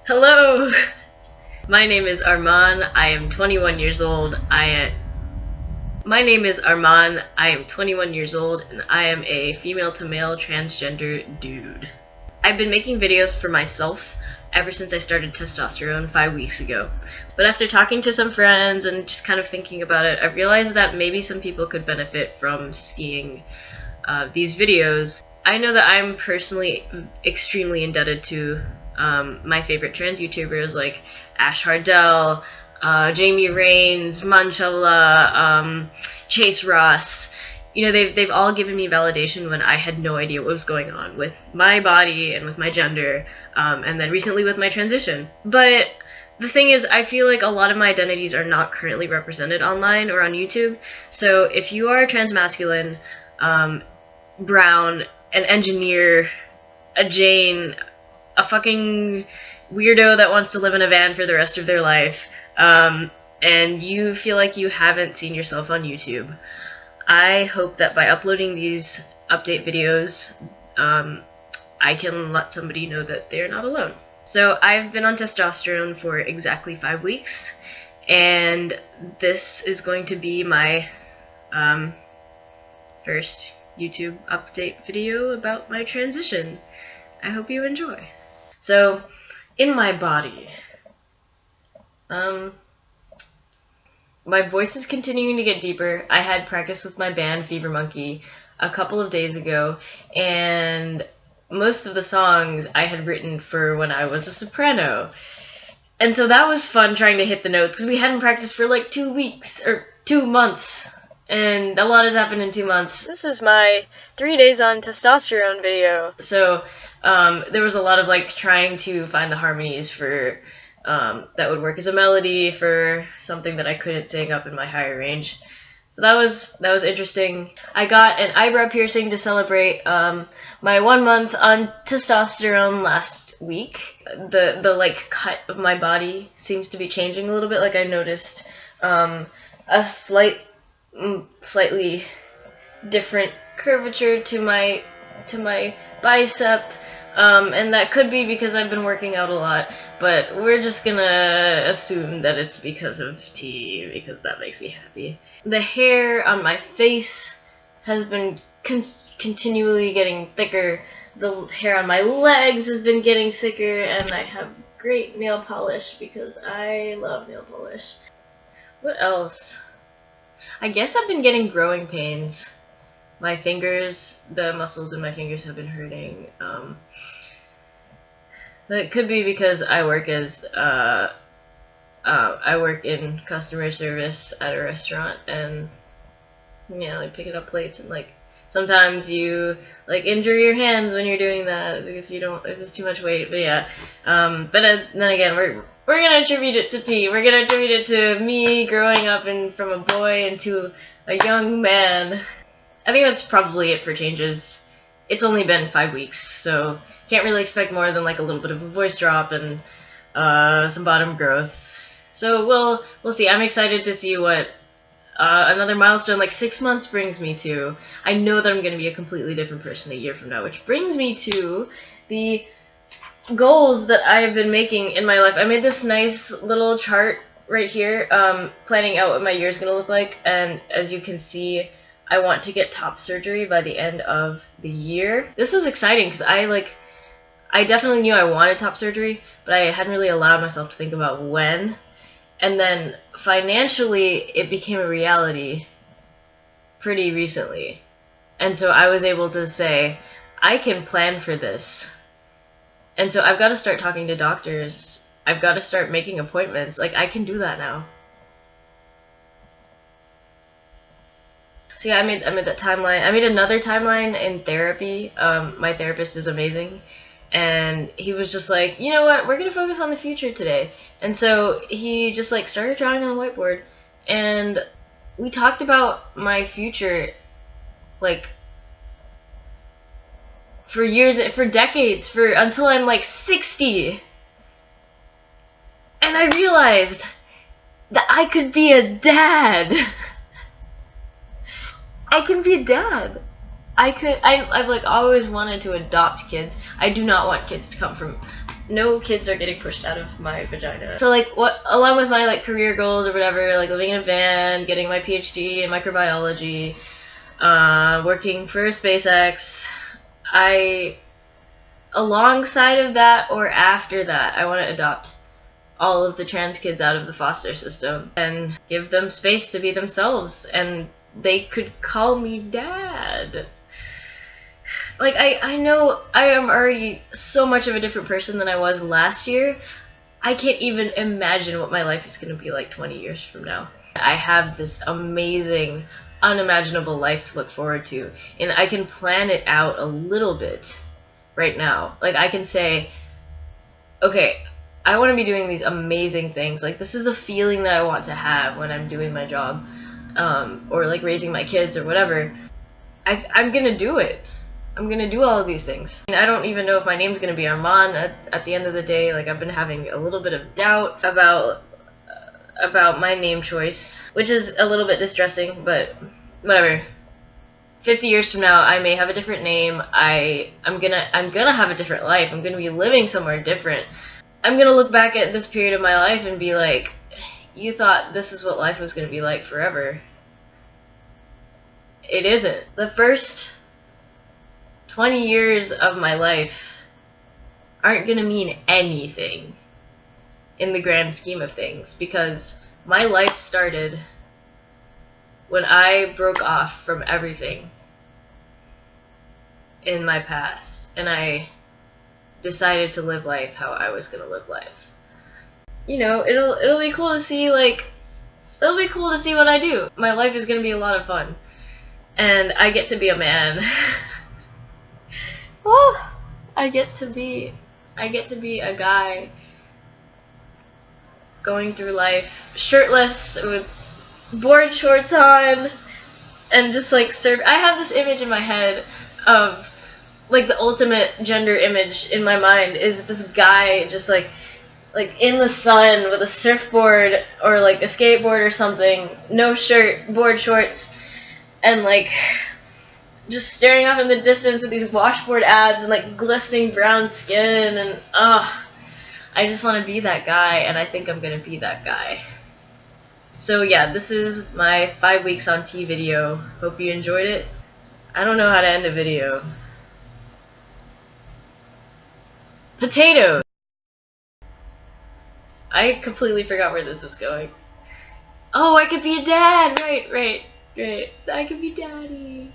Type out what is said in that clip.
Hello! My name is Arman. I am 21 years old. My name is Arman. I am 21 years old and I am a female to male transgender dude. I've been making videos for myself ever since I started testosterone 5 weeks ago. But after talking to some friends and just kind of thinking about it, I realized that maybe some people could benefit from seeing these videos. I know that I'm personally extremely indebted to my favorite trans YouTubers like Ash Hardell, Jamie Rains, Manchala, Chase Ross. You know, they've all given me validation when I had no idea what was going on with my body and with my gender, and then recently with my transition. But the thing is, I feel like a lot of my identities are not currently represented online or on YouTube. So if you are transmasculine, brown, an engineer, a Jane, a fucking weirdo that wants to live in a van for the rest of their life, and you feel like you haven't seen yourself on YouTube, I hope that by uploading these update videos, I can let somebody know that they're not alone. So I've been on testosterone for exactly 5 weeks, and this is going to be my first YouTube update video about my transition. I hope you enjoy. So, in my body, my voice is continuing to get deeper. I had practice with my band Fever Monkey a couple of days ago, and most of the songs I had written for when I was a soprano. And so that was fun trying to hit the notes, because we hadn't practiced for like 2 weeks, or 2 months. And a lot has happened in 2 months. This is my 3 days on testosterone video. So there was a lot of like trying to find the harmonies for that would work as a melody for something that I couldn't sing up in my higher range. So that was interesting. I got an eyebrow piercing to celebrate my 1 month on testosterone last week. The like cut of my body seems to be changing a little bit. Like I noticed a slightly different curvature to my bicep, and that could be because I've been working out a lot, but we're just gonna assume that it's because of tea, because that makes me happy. The hair on my face has been continually getting thicker. The hair on my legs has been getting thicker, and I have great nail polish because I love nail polish. What else? I guess I've been getting growing pains. My fingers, the muscles in my fingers have been hurting. But it could be because I work as I work in customer service at a restaurant, and yeah, like picking up plates, and like sometimes you like injure your hands when you're doing that if it's too much weight. But yeah, but then again, we're gonna attribute it to tea. We're gonna attribute it to me growing up from a boy into a young man. I think that's probably it for changes. It's only been 5 weeks, so can't really expect more than like a little bit of a voice drop and some bottom growth. So we'll see. I'm excited to see what another milestone like 6 months brings me to. I know that I'm gonna be a completely different person a year from now, which brings me to the goals that I have been making in my life. I made this nice little chart right here, planning out what my year is going to look like, and as you can see, I want to get top surgery by the end of the year. This was exciting because I definitely knew I wanted top surgery, but I hadn't really allowed myself to think about when. And then financially, it became a reality pretty recently. And so I was able to say, I can plan for this. And so I've got to start talking to doctors. I've got to start making appointments. Like, I can do that now. So yeah, I made that timeline. I made another timeline in therapy. My therapist is amazing. And he was just like, you know what, we're going to focus on the future today. And so he just like started drawing on the whiteboard. And we talked about my future, like, for years, for decades, until I'm like 60. And I realized that I could be a dad. I can be a dad. I've like always wanted to adopt kids. I do not want kids to come from no kids are getting pushed out of my vagina. So like what, along with my like career goals or whatever, like living in a van, getting my PhD in microbiology, working for SpaceX, alongside of that or after that, I want to adopt all of the trans kids out of the foster system and give them space to be themselves, and they could call me dad. Like, I know I am already so much of a different person than I was last year. I can't even imagine what my life is going to be like 20 years from now. I have this amazing, unimaginable life to look forward to, and I can plan it out a little bit right now. Like, I can say, okay, I want to be doing these amazing things. Like, this is the feeling that I want to have when I'm doing my job, or like raising my kids or whatever. I'm going to do it. I'm going to do all of these things. I don't even know if my name's going to be Armand at the end of the day. Like, I've been having a little bit of doubt about my name choice, which is a little bit distressing, but whatever. 50 years from now, I may have a different name. I'm gonna have a different life. I'm gonna be living somewhere different. I'm gonna look back at this period of my life and be like, you thought this is what life was gonna be like forever. It isn't. The first 20 years of my life aren't gonna mean anything in the grand scheme of things, because my life started when I broke off from everything in my past and I decided to live life how I was gonna live life. You know, it'll be cool to see, like, it'll be cool to see what I do. My life is gonna be a lot of fun, and I get to be a man. Oh, I get to be a guy going through life shirtless with board shorts on and just like I have this image in my head of, like, the ultimate gender image in my mind is this guy just like in the sun with a surfboard or like a skateboard or something, no shirt, board shorts, and like just staring off in the distance with these washboard abs and like glistening brown skin, and I just want to be that guy, and I think I'm gonna be that guy. So yeah, this is my 5 weeks on T video. Hope you enjoyed it. I don't know how to end a video. Potatoes! I completely forgot where this was going. Oh, I could be a dad! Right. I could be daddy.